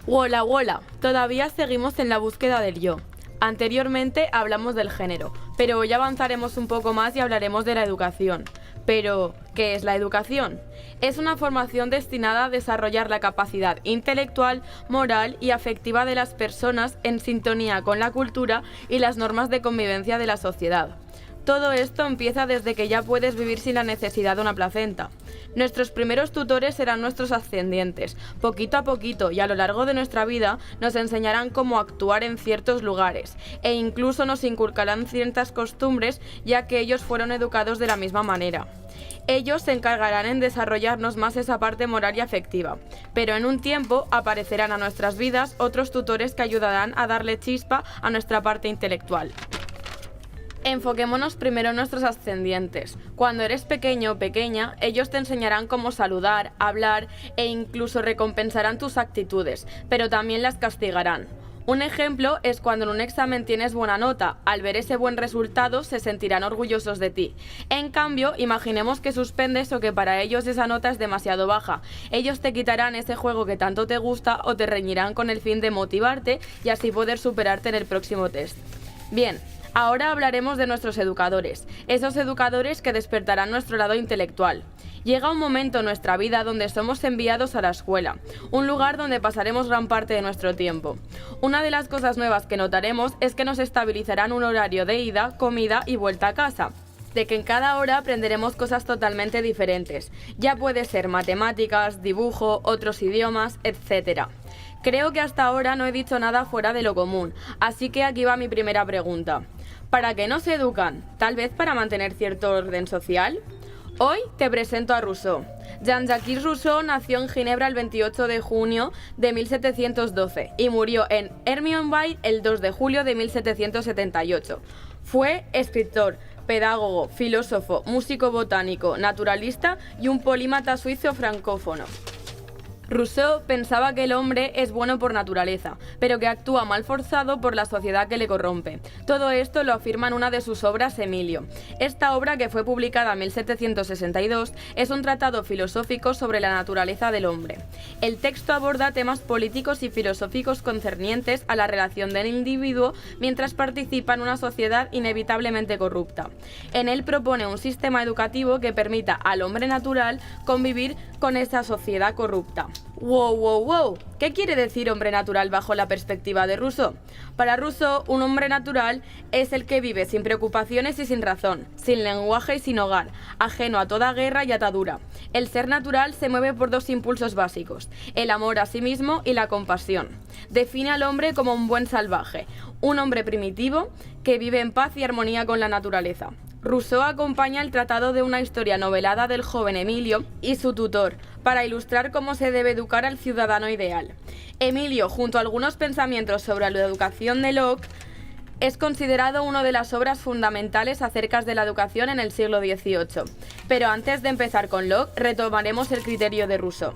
Wola wola, todavía seguimos en la búsqueda del yo. Anteriormente hablamos del género, pero hoy avanzaremos un poco más y hablaremos de la educación. Pero, ¿qué es la educación? Es una formación destinada a desarrollar la capacidad intelectual, moral y afectiva de las personas en sintonía con la cultura y las normas de convivencia de la sociedad. Todo esto empieza desde que ya puedes vivir sin la necesidad de una placenta. Nuestros primeros tutores serán nuestros ascendientes. Poquito a poquito y a lo largo de nuestra vida nos enseñarán cómo actuar en ciertos lugares e incluso nos inculcarán ciertas costumbres, ya que ellos fueron educados de la misma manera. Ellos se encargarán en desarrollarnos más esa parte moral y afectiva, pero en un tiempo aparecerán a nuestras vidas otros tutores que ayudarán a darle chispa a nuestra parte intelectual. Enfoquémonos primero en nuestros ascendientes. Cuando eres pequeño o pequeña, ellos te enseñarán cómo saludar, hablar e incluso recompensarán tus actitudes, pero también las castigarán. Un ejemplo es cuando en un examen tienes buena nota. Al ver ese buen resultado se sentirán orgullosos de ti. En cambio, imaginemos que suspendes o que para ellos esa nota es demasiado baja. Ellos te quitarán ese juego que tanto te gusta o te reñirán con el fin de motivarte y así poder superarte en el próximo test. Bien. Ahora hablaremos de nuestros educadores, esos educadores que despertarán nuestro lado intelectual. Llega un momento en nuestra vida donde somos enviados a la escuela, un lugar donde pasaremos gran parte de nuestro tiempo. Una de las cosas nuevas que notaremos es que nos estabilizarán un horario de ida, comida y vuelta a casa. De que en cada hora aprenderemos cosas totalmente diferentes. Ya puede ser matemáticas, dibujo, otros idiomas, etc. Creo que hasta ahora no he dicho nada fuera de lo común, así que aquí va mi primera pregunta. ¿Para qué nos educan? ¿Tal vez para mantener cierto orden social? Hoy te presento a Rousseau. Jean-Jacques Rousseau nació en Ginebra el 28 de junio de 1712 y murió en Hermionville el 2 de julio de 1778. Fue escritor, pedagogo, filósofo, músico botánico, naturalista y un polímata suizo francófono. Rousseau pensaba que el hombre es bueno por naturaleza, pero que actúa mal forzado por la sociedad que le corrompe. Todo esto lo afirma en una de sus obras Emilio. Esta obra, que fue publicada en 1762, es un tratado filosófico sobre la naturaleza del hombre. El texto aborda temas políticos y filosóficos concernientes a la relación del individuo mientras participa en una sociedad inevitablemente corrupta. En él propone un sistema educativo que permita al hombre natural convivir con esa sociedad corrupta. ¡Wow! ¿Qué quiere decir hombre natural bajo la perspectiva de Rousseau? Para Rousseau, un hombre natural es el que vive sin preocupaciones y sin razón, sin lenguaje y sin hogar, ajeno a toda guerra y atadura. El ser natural se mueve por dos impulsos básicos, el amor a sí mismo y la compasión. Define al hombre como un buen salvaje, un hombre primitivo que vive en paz y armonía con la naturaleza. Rousseau acompaña el tratado de una historia novelada del joven Emilio y su tutor, para ilustrar cómo se debe educar al ciudadano ideal. Emilio, junto a algunos pensamientos sobre la educación de Locke, es considerado una de las obras fundamentales acerca de la educación en el siglo XVIII. Pero antes de empezar con Locke, retomaremos el criterio de Rousseau.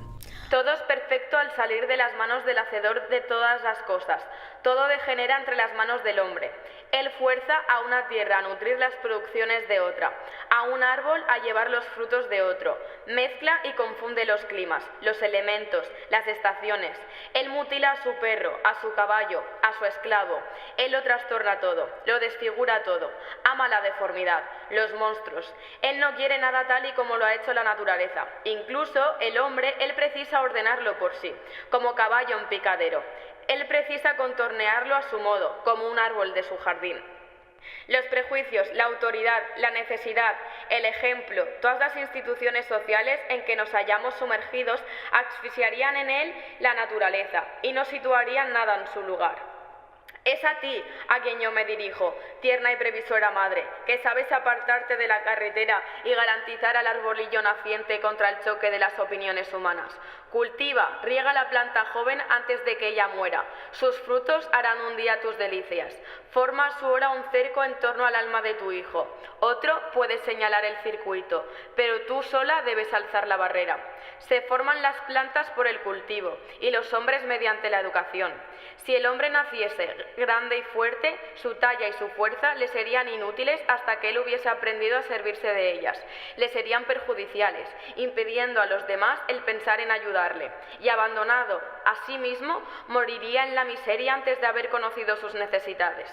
Todo es perfecto al salir de las manos del hacedor de todas las cosas. Todo degenera entre las manos del hombre. Él fuerza a una tierra a nutrir las producciones de otra, a un árbol a llevar los frutos de otro. Mezcla y confunde los climas, los elementos, las estaciones. Él mutila a su perro, a su caballo, a su esclavo. Él lo trastorna todo, lo desfigura todo. Ama la deformidad, los monstruos. Él no quiere nada tal y como lo ha hecho la naturaleza. Incluso el hombre, él precisa ordenarlo por sí, como caballo en picadero. Él precisa contornearlo a su modo, como un árbol de su jardín. Los prejuicios, la autoridad, la necesidad, el ejemplo, todas las instituciones sociales en que nos hallamos sumergidos asfixiarían en él la naturaleza y no situarían nada en su lugar. Es a ti a quien yo me dirijo, tierna y previsora madre, que sabes apartarte de la carretera y garantizar al arbolillo naciente contra el choque de las opiniones humanas. Cultiva, riega la planta joven antes de que ella muera. Sus frutos harán un día tus delicias. Forma a su hora un cerco en torno al alma de tu hijo. Otro puede señalar el circuito, pero tú sola debes alzar la barrera. Se forman las plantas por el cultivo y los hombres mediante la educación. Si el hombre naciese grande y fuerte, su talla y su fuerza le serían inútiles hasta que él hubiese aprendido a servirse de ellas. Le serían perjudiciales, impidiendo a los demás el pensar en ayudarle. Y abandonado a sí mismo, moriría en la miseria antes de haber conocido sus necesidades.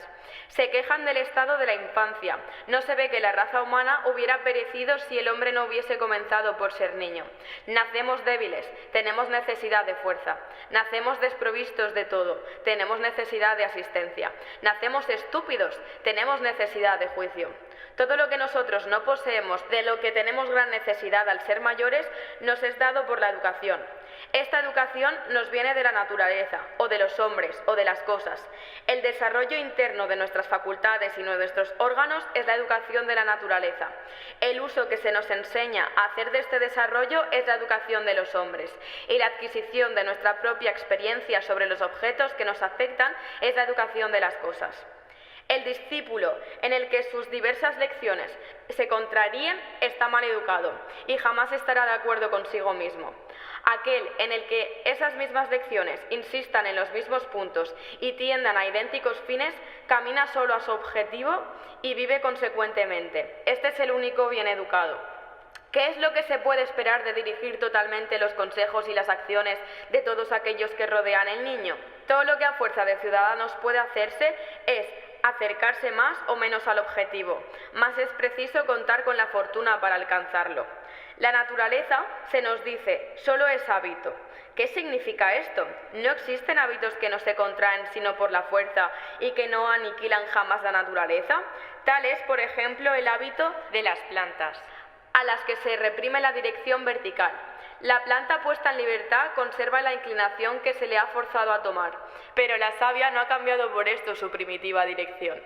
Se quejan del estado de la infancia. No se ve que la raza humana hubiera perecido si el hombre no hubiese comenzado por ser niño. Nacemos débiles, tenemos necesidad de fuerza. Nacemos desprovistos de todo, tenemos necesidad de asistencia. Nacemos estúpidos, tenemos necesidad de juicio. Todo lo que nosotros no poseemos, de lo que tenemos gran necesidad al ser mayores, nos es dado por la educación. Esta educación nos viene de la naturaleza, o de los hombres, o de las cosas. El desarrollo interno de nuestras facultades y nuestros órganos es la educación de la naturaleza. El uso que se nos enseña a hacer de este desarrollo es la educación de los hombres. Y la adquisición de nuestra propia experiencia sobre los objetos que nos afectan es la educación de las cosas. El discípulo en el que sus diversas lecciones se contraríen está mal educado y jamás estará de acuerdo consigo mismo. Aquel en el que esas mismas lecciones insistan en los mismos puntos y tiendan a idénticos fines, camina solo a su objetivo y vive consecuentemente. Este es el único bien educado. ¿Qué es lo que se puede esperar de dirigir totalmente los consejos y las acciones de todos aquellos que rodean al niño? Todo lo que a fuerza de ciudadanos puede hacerse es acercarse más o menos al objetivo, más es preciso contar con la fortuna para alcanzarlo. La naturaleza, se nos dice, solo es hábito. ¿Qué significa esto? ¿No existen hábitos que no se contraen sino por la fuerza y que no aniquilan jamás la naturaleza? Tal es, por ejemplo, el hábito de las plantas, a las que se reprime la dirección vertical. La planta puesta en libertad conserva la inclinación que se le ha forzado a tomar, pero la savia no ha cambiado por esto su primitiva dirección.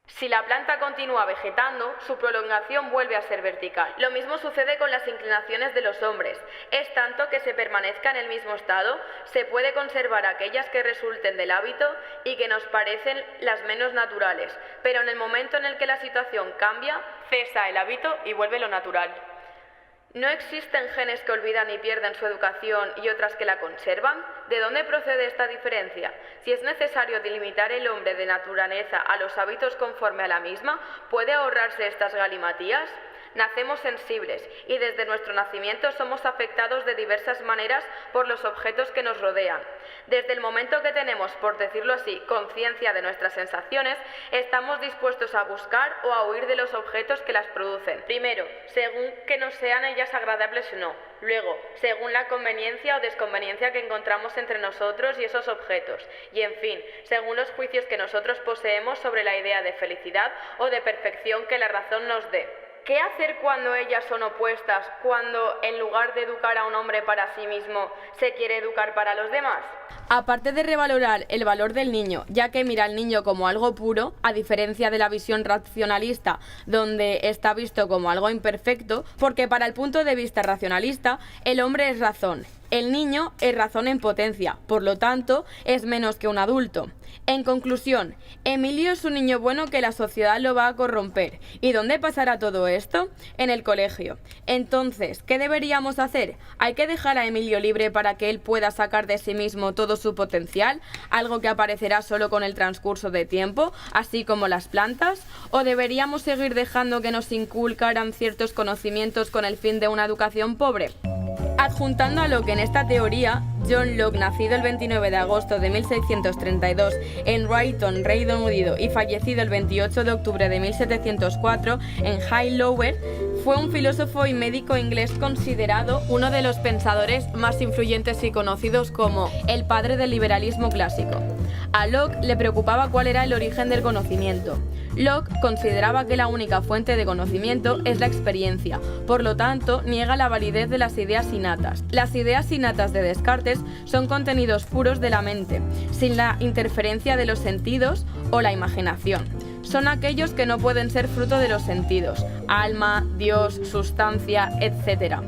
Si la planta continúa vegetando, su prolongación vuelve a ser vertical. Lo mismo sucede con las inclinaciones de los hombres. Es tanto que se permanezca en el mismo estado, se puede conservar aquellas que resulten del hábito y que nos parecen las menos naturales, pero en el momento en el que la situación cambia, cesa el hábito y vuelve lo natural. ¿No existen genes que olvidan y pierden su educación y otras que la conservan? ¿De dónde procede esta diferencia? Si es necesario delimitar el hombre de naturaleza a los hábitos conforme a la misma, ¿puede ahorrarse estas galimatías? Nacemos sensibles y desde nuestro nacimiento somos afectados de diversas maneras por los objetos que nos rodean. Desde el momento que tenemos, por decirlo así, conciencia de nuestras sensaciones, estamos dispuestos a buscar o a huir de los objetos que las producen. Primero, según que nos sean ellas agradables o no. Luego, según la conveniencia o desconveniencia que encontramos entre nosotros y esos objetos. Y en fin, según los juicios que nosotros poseemos sobre la idea de felicidad o de perfección que la razón nos dé. ¿Qué hacer cuando ellas son opuestas, cuando en lugar de educar a un hombre para sí mismo, se quiere educar para los demás? Aparte de revalorar el valor del niño, ya que mira al niño como algo puro, a diferencia de la visión racionalista, donde está visto como algo imperfecto, porque para el punto de vista racionalista, el hombre es razón. El niño es razón en potencia, por lo tanto, es menos que un adulto. En conclusión, Emilio es un niño bueno que la sociedad lo va a corromper. ¿Y dónde pasará todo esto? En el colegio. Entonces, ¿qué deberíamos hacer? ¿Hay que dejar a Emilio libre para que él pueda sacar de sí mismo todo su potencial? ¿Algo que aparecerá solo con el transcurso de tiempo, así como las plantas? ¿O deberíamos seguir dejando que nos inculcaran ciertos conocimientos con el fin de una educación pobre? Adjuntando a Locke en esta teoría, John Locke, nacido el 29 de agosto de 1632 en Brighton, Reino Unido, y fallecido el 28 de octubre de 1704 en Highlower, fue un filósofo y médico inglés considerado uno de los pensadores más influyentes y conocidos como el padre del liberalismo clásico. A Locke le preocupaba cuál era el origen del conocimiento. Locke consideraba que la única fuente de conocimiento es la experiencia, por lo tanto, niega la validez de las ideas innatas. Las ideas innatas de Descartes son contenidos puros de la mente, sin la interferencia de los sentidos o la imaginación. Son aquellos que no pueden ser fruto de los sentidos, alma, Dios, sustancia, etc.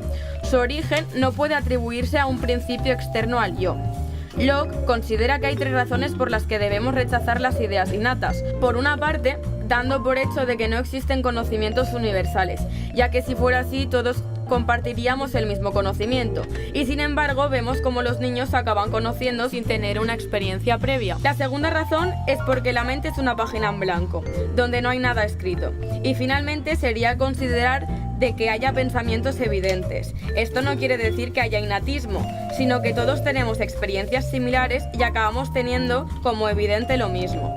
Su origen no puede atribuirse a un principio externo al yo. Locke considera que hay tres razones por las que debemos rechazar las ideas innatas. Por una parte, dando por hecho de que no existen conocimientos universales, ya que si fuera así todos compartiríamos el mismo conocimiento, y sin embargo vemos cómo los niños se acaban conociendo sin tener una experiencia previa. La segunda razón es porque la mente es una página en blanco, donde no hay nada escrito, y finalmente sería considerar de que haya pensamientos evidentes. Esto no quiere decir que haya innatismo, sino que todos tenemos experiencias similares y acabamos teniendo como evidente lo mismo.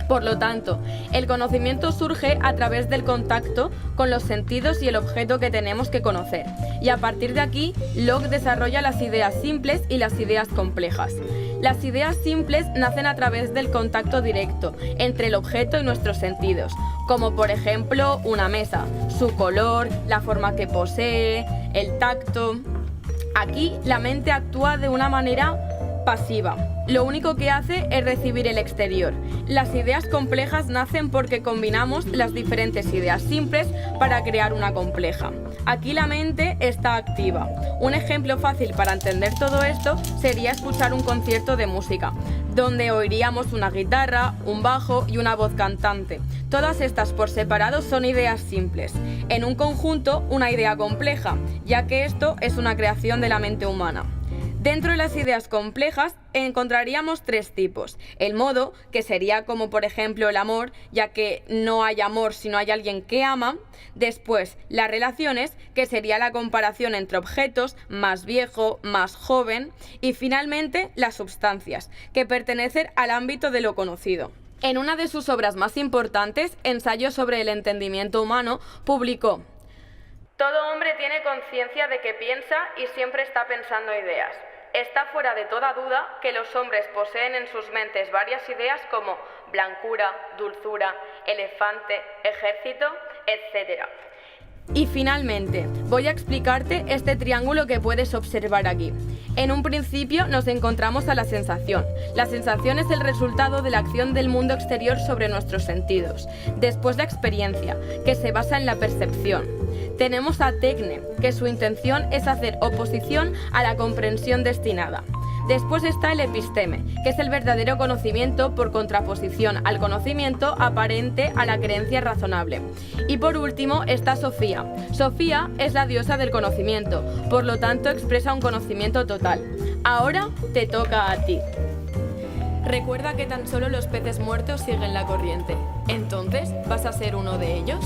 Por lo tanto, el conocimiento surge a través del contacto con los sentidos y el objeto que tenemos que conocer. Y a partir de aquí, Locke desarrolla las ideas simples y las ideas complejas. Las ideas simples nacen a través del contacto directo entre el objeto y nuestros sentidos, como por ejemplo una mesa, su color, la forma que posee, el tacto. Aquí la mente actúa de una manera pasiva. Lo único que hace es recibir el exterior. Las ideas complejas nacen porque combinamos las diferentes ideas simples para crear una compleja. Aquí la mente está activa. Un ejemplo fácil para entender todo esto sería escuchar un concierto de música, donde oiríamos una guitarra, un bajo y una voz cantante. Todas estas por separado son ideas simples. En un conjunto, una idea compleja, ya que esto es una creación de la mente humana. Dentro de las ideas complejas encontraríamos tres tipos. El modo, que sería como por ejemplo el amor, ya que no hay amor si no hay alguien que ama. Después, las relaciones, que sería la comparación entre objetos, más viejo, más joven. Y finalmente, las sustancias, que pertenecen al ámbito de lo conocido. En una de sus obras más importantes, Ensayo sobre el entendimiento humano, publicó: todo hombre tiene conciencia de que piensa y siempre está pensando ideas. Está fuera de toda duda que los hombres poseen en sus mentes varias ideas como blancura, dulzura, elefante, ejército, etc. Y finalmente, voy a explicarte este triángulo que puedes observar aquí. En un principio nos encontramos a la sensación. La sensación es el resultado de la acción del mundo exterior sobre nuestros sentidos. Después la experiencia, que se basa en la percepción. Tenemos a Tecne, que su intención es hacer oposición a la comprensión destinada. Después está el episteme, que es el verdadero conocimiento por contraposición al conocimiento aparente a la creencia razonable. Y por último está Sofía. Sofía es la diosa del conocimiento, por lo tanto expresa un conocimiento total. Ahora te toca a ti. Recuerda que tan solo los peces muertos siguen la corriente. Entonces, ¿vas a ser uno de ellos?